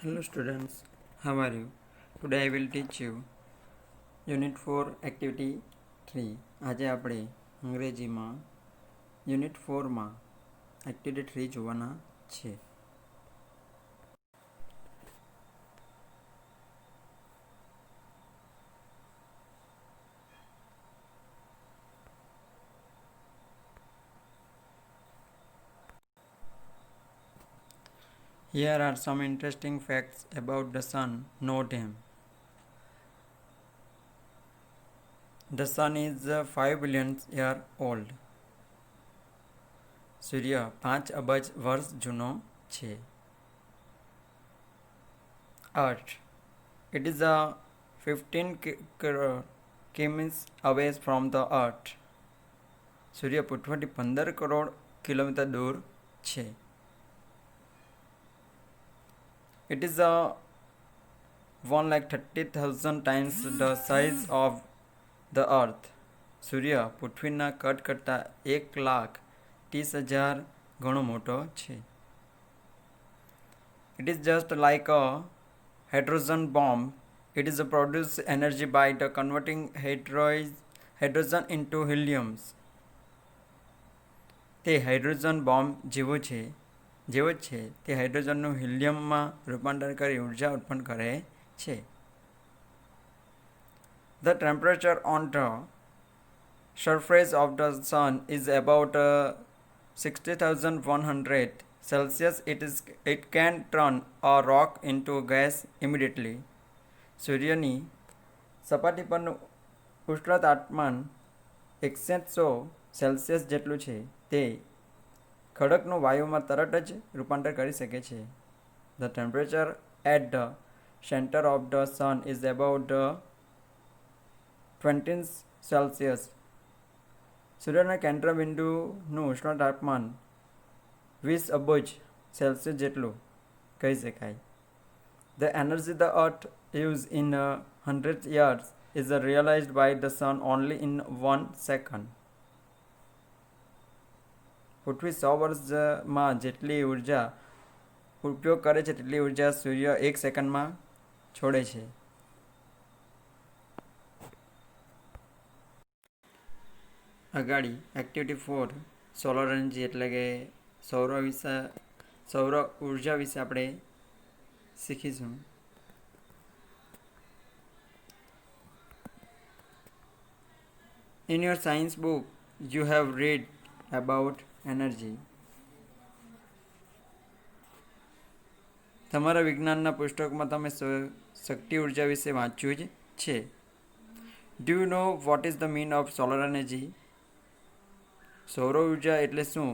Hello students, how are you? Today I will teach you Unit 4 Activity 3. આજે આપણે અંગ્રેજીમાં unit 4માં activity 3 જોવાના છે. Here are some interesting facts about the sun. Note them. The sun is 5 billion years old. સૂર્ય 5 અબજ વર્ષ જૂનો છે. Earth. It is 15 kilometers away from the Earth. સૂર્ય પૃથ્વીથી 15 કરોડ કિલોમીટર દૂર છે. It is 1,30,000 times the size of the Earth. સૂર્ય પૃથ્વીના કદ કરતાં 1,30,000 ગણો મોટો છે. It is just like a hydrogen bomb. It is produce energy by the converting hydrogen into helium. તે હાઇડ્રોજન બોમ્બ જેવો જ છે. તે હાઇડ્રોજનનું હિલિયમમાં રૂપાંતર કરી ઉર્જા ઉત્પન્ન કરે છે. The temperature on the surface of the sun is about 60,100 Celsius. It can turn a rock into gas immediately. સૂર્યની સપાટી પરનું ઉષ્ણતાપમાન 6100 સેલ્સિયસ જેટલું છે. તે ખડકનું વાયુમાં તરત જ રૂપાંતર કરી શકે છે. The temperature at the center of the sun is about 20 Celsius. સૂર્યના કેન્દ્ર બિંદુનું ઉષ્ણતાપમાન 20 અબજ સેલ્સિયસ જેટલું કહી શકાય. The energy the earth uses in 100 years is realized by the sun only in 1 second. પૃથ્વી 100 વર્ષમાં જેટલી ઉર્જા ઉપયોગ કરે છે તેટલી ઉર્જા સૂર્ય 1 સેકન્ડમાં છોડે છે. અગાડી એક્ટિવિટી 4 સોલર એનર્જી એટલે કે સૌર ઉર્જા વિશે આપણે શીખીશું. In your science book you have read about energy. તમારા વિજ્ઞાનના પુસ્તકમાં તમે શક્તિ ઉર્જા વિશે વાંચ્યું જ છે. Do you know what is the meaning of solar energy? સૌર ઉર્જા એટલે શું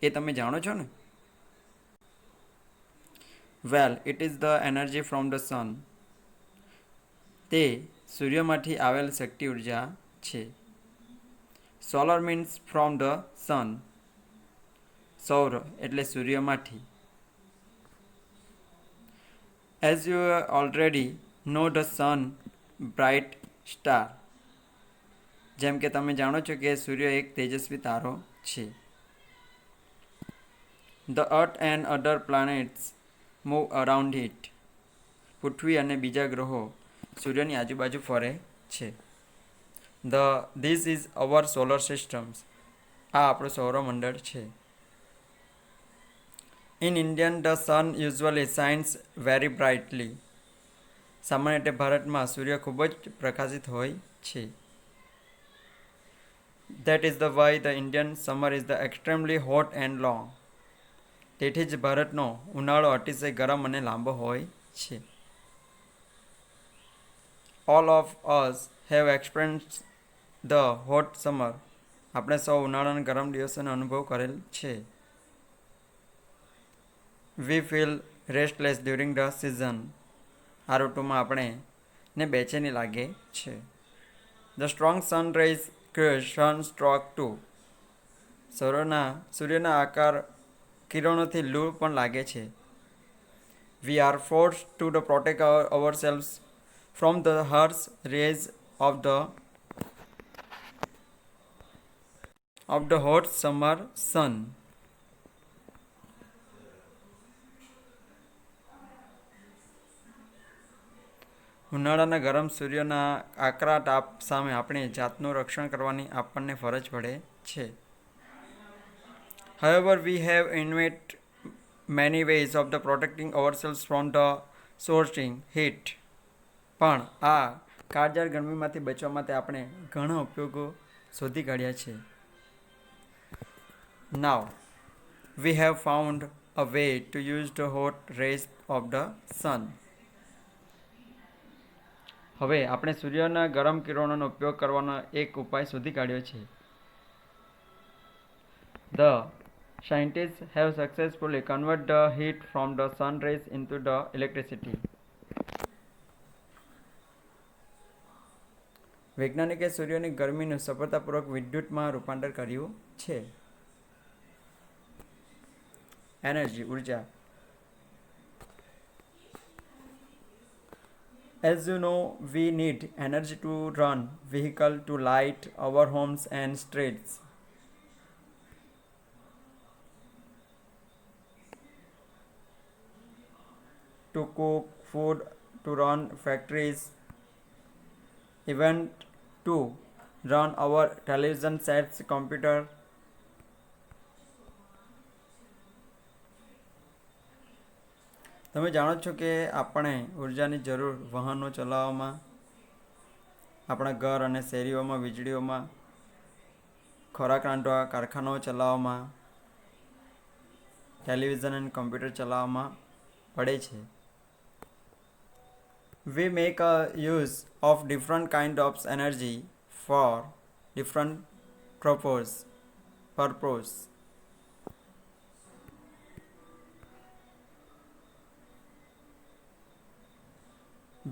એ તમે જાણો છો ને? Well, it is the energy from the sun. તે સૂર્યમાંથી આવેલ શક્તિ ઉર્જા છે. Solar means from the sun. સૌર એટલે સૂર્યમાંથી. As you already know the sun, bright star. જેમ કે તમે જાણો છો કે સૂર્ય એક તેજસ્વી તારો છે. The earth and other planets move around it. પૃથ્વી અને બીજા ગ્રહો સૂર્યની આજુબાજુ ફરે છે. This is our solar systems. આ આપણું સૌરમંડળ છે. In India, the sun usually shines very brightly. સામાન્ય રીતે ભારતમાં સૂર્ય ખૂબ જ પ્રકાશિત હોય છે. That is the why the Indian summer is the extremely hot and long. તેથી જ ભારતનો ઉનાળો અતિશય ગરમ અને લાંબો હોય છે. All of us have experienced the hot summer. આપણે સૌ ઉનાળાના ગરમ દિવસોનો અનુભવ કરેલ છે. We feel restless during the season. આ ઋતુમાં આપણને બેચેની લાગે છે. The strong sun rays cause sunstroke too. સૂર્યના આકાર કિરણોથી લૂ પણ લાગે છે. We are forced to protect ourselves from the harsh rays of the hot summer sun. ઉનાળાના ગરમ સૂર્યના આકરા તાપ સામે આપણે જાતનું રક્ષણ કરવાની આપણને ફરજ પડે છે. However, we have invented many ways of the protecting ourselves from the scorching heat. પણ આ કાળઝાળ ગરમીમાંથી બચવા માટે આપણે ઘણા ઉપયોગો શોધી કાઢ્યા છે. Now, we have found a way to use the hot rays of the sun. હવે આપણે સૂર્યના ગરમ કિરણોનો ઉપયોગ કરવાનો એક ઉપાય શોધી કાઢ્યો છે. The scientists have successfully converted the heat from the sun rays into the electricity. વૈજ્ઞાનિકે સૂર્યની ગરમીનું સફળતાપૂર્વક વિદ્યુતમાં રૂપાંતર કર્યું છે. એનર્જી ઉર્જા. As you know, we need energy to run vehicle, to light our homes and streets. To cook food, to run factories, even to run our television sets, computer. તમે જાણો છો કે આપણે ઉર્જાની જરૂર વાહનો ચલાવવામાં, આપણા ઘર અને શેરીઓમાં, વીજળીઓમાં, ખોરાક રાંધવા, કારખાનાઓ ચલાવવામાં, ટેલિવિઝન અને કમ્પ્યુટર ચલાવવામાં પડે છે. We make a use of different kind of energy for different purpose.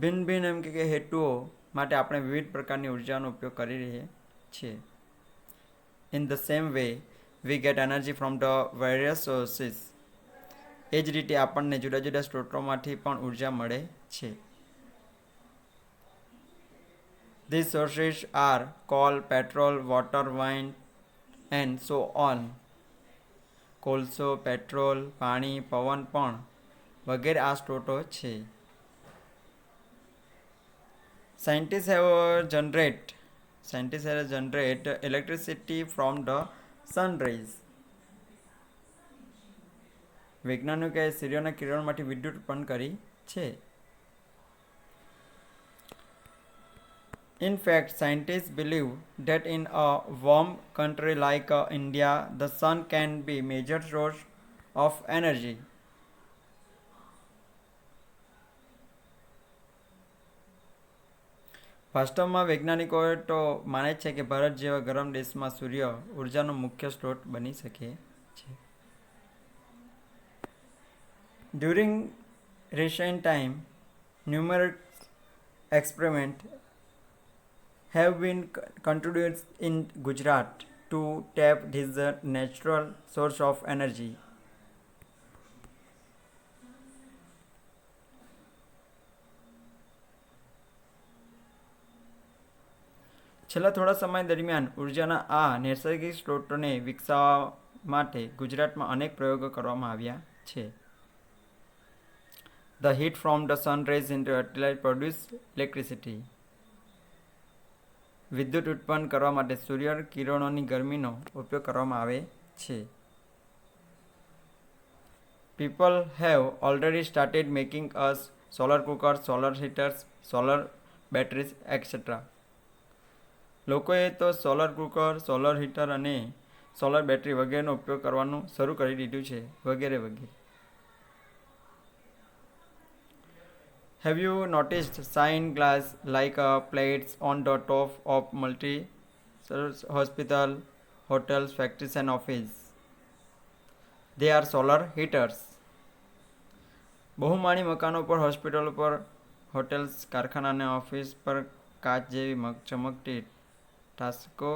ભિન્ન ભિન્ન એમ કે હેતુઓ માટે આપણે વિવિધ પ્રકારની ઉર્જાનો ઉપયોગ કરી રહ્યા છીએ. In the same way, we get energy from the various sources. એ જ રીતે આપણને જુદા જુદા સ્ત્રોતોમાંથી પણ ઉર્જા મળે છે. These sources are coal, petrol, water, wind, and so on. કોલસો, પેટ્રોલ, પાણી, પવન પણ વગેરે આ સ્ત્રોતો છે. Scientists have generate electricity from the sun rays. વૈજ્ઞાનિકોએ સૂર્યના કિરણોમાંથી વિદ્યુત ઉત્પન્ન કરી છે. In fact, scientists believe that in a warm country like India, the sun can be a major source of energy. વાસ્તવમાં વૈજ્ઞાનિકો તો માને છે કે ભારત જેવા ગરમ દેશમાં સૂર્ય ઉર્જાનો મુખ્ય સ્ત્રોત બની શકે છે. During recent time, numerous experiments have been conducted in Gujarat to tap this natural source of energy. છેલ્લા થોડા સમય દરમિયાન ઉર્જાના આ નૈસર્ગિક સ્ત્રોતોને વિકસાવવા માટે ગુજરાતમાં અનેક પ્રયોગો કરવામાં આવ્યા છે. The heat from the sun rays into earth produce electricity. વિદ્યુત ઉત્પન્ન કરવા માટે સૂર્ય કિરણોની ગરમીનો ઉપયોગ કરવામાં આવે છે. People have already started making us solar cookers, solar heaters, solar batteries, etc. લોકોએ તો સોલર કુકર, સોલર હીટર અને સોલર બેટરી વગેરેનો ઉપયોગ કરવાનું શરૂ કરી દીધું છે, વગેરે વગેરે. Have you noticed shine glass like plates on the top of multi hospital, hotels, factories and office? They are solar heaters. બહુમાળી મકાનો પર, હોસ્પિટલો પર, હોટેલ્સ, કારખાના અને ઓફિસ પર કાચ જેવી ચમકતી ટાસ્કો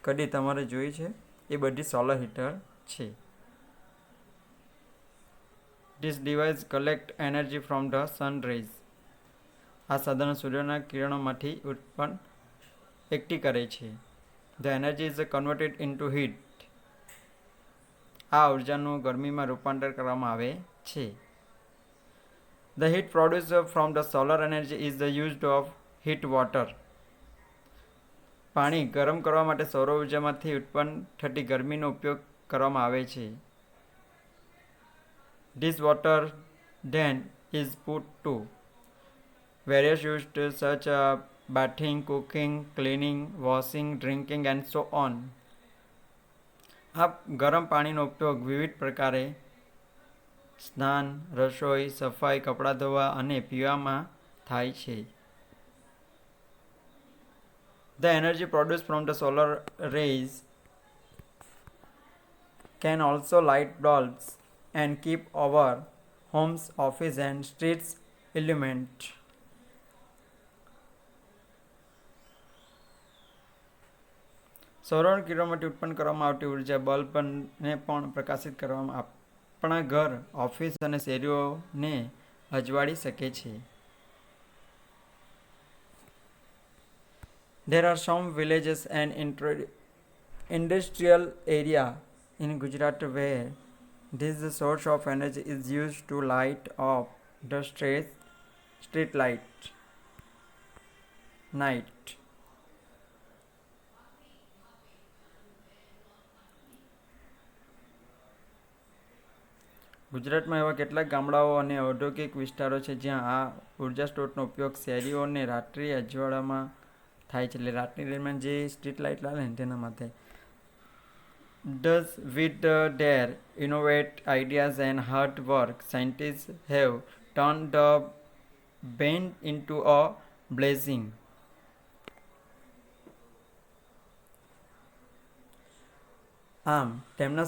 કદી તમારે જોઈ છે? એ બધી સોલર હીટર છે. This device collect energy from the sun rays. આ સાધનો સૂર્યના કિરણોમાંથી ઉત્પન્ન એકઠી કરે છે. The energy is converted into heat. આ ઉર્જાનું ગરમીમાં રૂપાંતર કરવામાં આવે છે. The heat produced from the solar energy is the used of heat water. પાણી ગરમ કરવા માટે સૌર ઉર્જામાંથી ઉત્પન્ન થતી ગરમીનો ઉપયોગ કરવામાં આવે છે. This water then is put to various used such as bathing, cooking, cleaning, washing, drinking and so on. આ ગરમ પાણીનો ઉપયોગ વિવિધ પ્રકારે સ્નાન, રસોઈ, સફાઈ, કપડાં ધોવા અને પીવામાં થાય છે. The energy produced from the solar rays can also light bulbs and keep our homes, office and streets illuminated. સૌર કિરણોમાંથી ઉત્પન્ન કરવામાં આવતી ઉર્જા બલ્બને પણ પ્રકાશિત કરવામાં આપણા ઘર, ઓફિસ અને શેરીઓને અજવાળી શકે છે. There are some villages and industrial area in Gujarat where this source of energy is used to light up the street light night. ગુજરાતમાં એવા કેટલાક ગામડાઓ અને ઔદ્યોગિક વિસ્તારો છે જ્યાં આ ઉર્જા સ્ત્રોતનો ઉપયોગ શેરીઓને રાત્રિ અજવાળામાં થાય છે. એટલે રાતની દરમિયાન જે સ્ટ્રીટ લાઇટ લાગે ને તેના માટે. Thus, with their innovative ideas and hard work, scientists have turned the bane into a blessing. આમ તેમના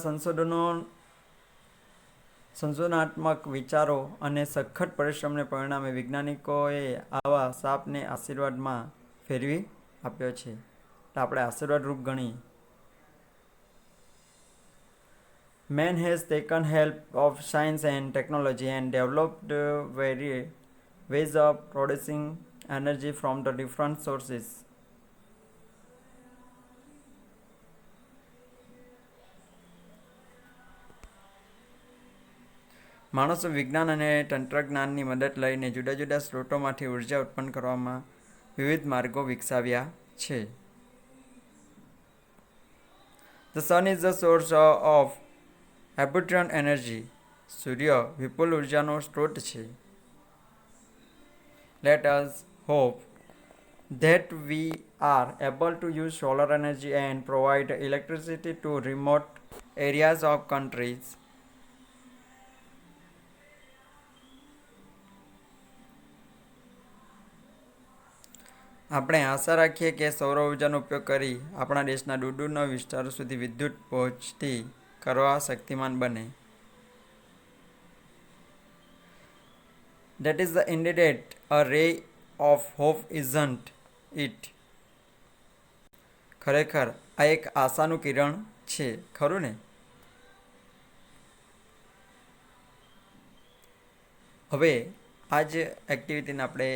સંશોધનાત્મક વિચારો અને સખત પરિશ્રમને પરિણામે વૈજ્ઞાનિકોએ આવા સાપને આશીર્વાદમાં ફેરવી આપ્યો છે. તો આપણે આશીર્વાદ રૂપ ગણીએ. Man has taken help of science and technology and developed various ways of producing energy from the different sources. માણસો વિજ્ઞાન અને તંત્રજ્ઞાનની મદદ લઈને જુદા જુદા સ્ત્રોતોમાંથી ઉર્જા ઉત્પન્ન કરવામાં વિવિધ માર્ગો વિકસાવ્યા છે. The sun is the source of abundant energy. સૂર્ય વિપુલ ઉર્જાનો સ્ત્રોત છે. Let us hope that we are able to use solar energy and provide electricity to remote areas of countries. આપણે આશા રાખીએ કે સૌર ઉર્જાનો ઉપયોગ કરી આપણા દેશના દૂરના વિસ્તારો સુધી વિદ્યુત પહોંચતી કરવા શક્તિમાન બને. That is indeed a ray of hope, isn't it? ખરેખર આ એક આશાનું કિરણ છે, ખરું ને? હવે આ જ એક્ટિવિટીને આપણે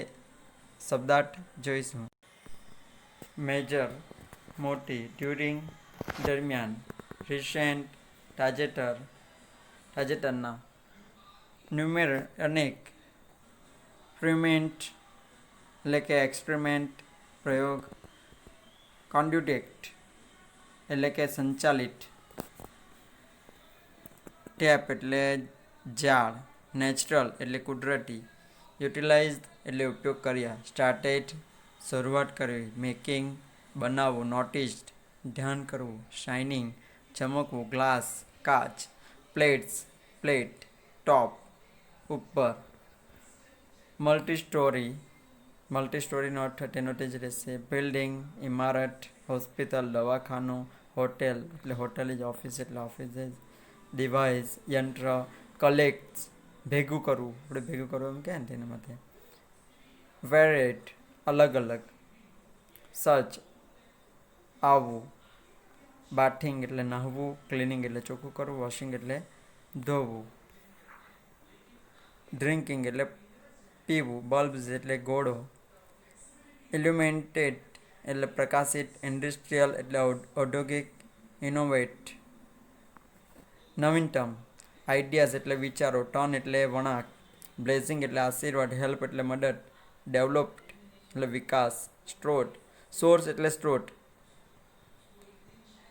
શબ્દાર્થ જોઈશું. મેજર મોટી, ડ્યુરિંગ દરમિયાન, રિસેન્ટ તાજેતરના, ન્યુમેર અનેક, એક્સપેરિમેન્ટ એટલે કે એક્સપેરિમેન્ટ પ્રયોગ, કોન્ડ્યુટેક્ટ એટલે કે સંચાલિત, ટેપ એટલે જાળ, નેચરલ એટલે કુદરતી, યુટિલાઇઝડ એટલે ઉપયોગ કર્યા, સ્ટાર્ટેડ શરૂઆત કરવી, મેકિંગ બનાવવું, નોટિસ્ડ ધ્યાન કરવું, શાઇનિંગ ચમકવું, ગ્લાસ કાચ, પ્લેટ ટોપ ઉપર, મલ્ટીસ્ટોરીનો અર્થ તેનો તે જ રહેશે, બિલ્ડિંગ ઇમારત, હોસ્પિટલ દવાખાનું, હોટેલ એટલે હોટેલ જ, ઓફિસ એટલે ઓફિસ જ, ડિવાઇસ યંત્ર, કલેક્ટ ભેગું કરવું, આપણે ભેગું કરવું એમ કહે ને તેના માટે, વેરેટ અલગ અલગ, સચ આવવું, બાથિંગ એટલે નહાવું, ક્લિનિંગ એટલે ચોખ્ખું કરવું, વોશિંગ એટલે ધોવું, ડ્રિંકિંગ એટલે પીવું, બલ્બ્સ એટલે ગોળો, ઇલ્યુમિનેટેડ એટલે પ્રકાશિત, ઇન્ડસ્ટ્રીયલ એટલે ઔદ્યોગિક, ઇનોવેટ નવીનતમ, આઈડિયાઝ એટલે વિચારો, ટર્ન એટલે વળાંક, બ્લેસિંગ એટલે આશીર્વાદ, હેલ્પ એટલે મદદ, ડેવલપ્ડ એટલે વિકાસ, સોર્સ એટલે સ્ત્રોત,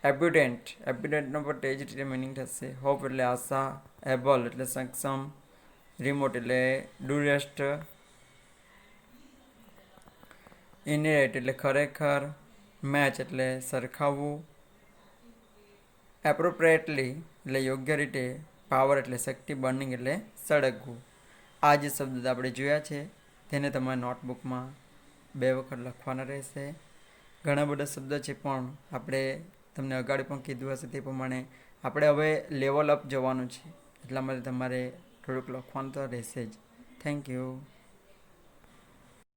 એબ્યુડન્ટનો પણ તે જ રીતે મિનિંગ થશે. હોપ એટલે આશા, એબલ એટલે સક્ષમ, રિમોટ એટલે દૂરસ્થ, ઇનરેટ એટલે ખરેખર, મેચ એટલે સરખાવવું, એપ્રોપ્રિએટલી એટલે યોગ્ય રીતે, પાવર એટલે શક્તિ, બર્નિંગ એટલે સળગવું. આ જે શબ્દ આપણે જોયા છે તેને તમારા નોટબુકમાં 2 વખત લખવાના રહેશે. ઘણા બધા શબ્દ છે પણ આપણે તમને અગાડી પણ કીધું હશે તે પ્રમાણે આપણે હવે લેવલ અપ જવાનું છે, એટલા માટે તમારે થોડુંક લખવાનું તો રહેશે જ. Thank you.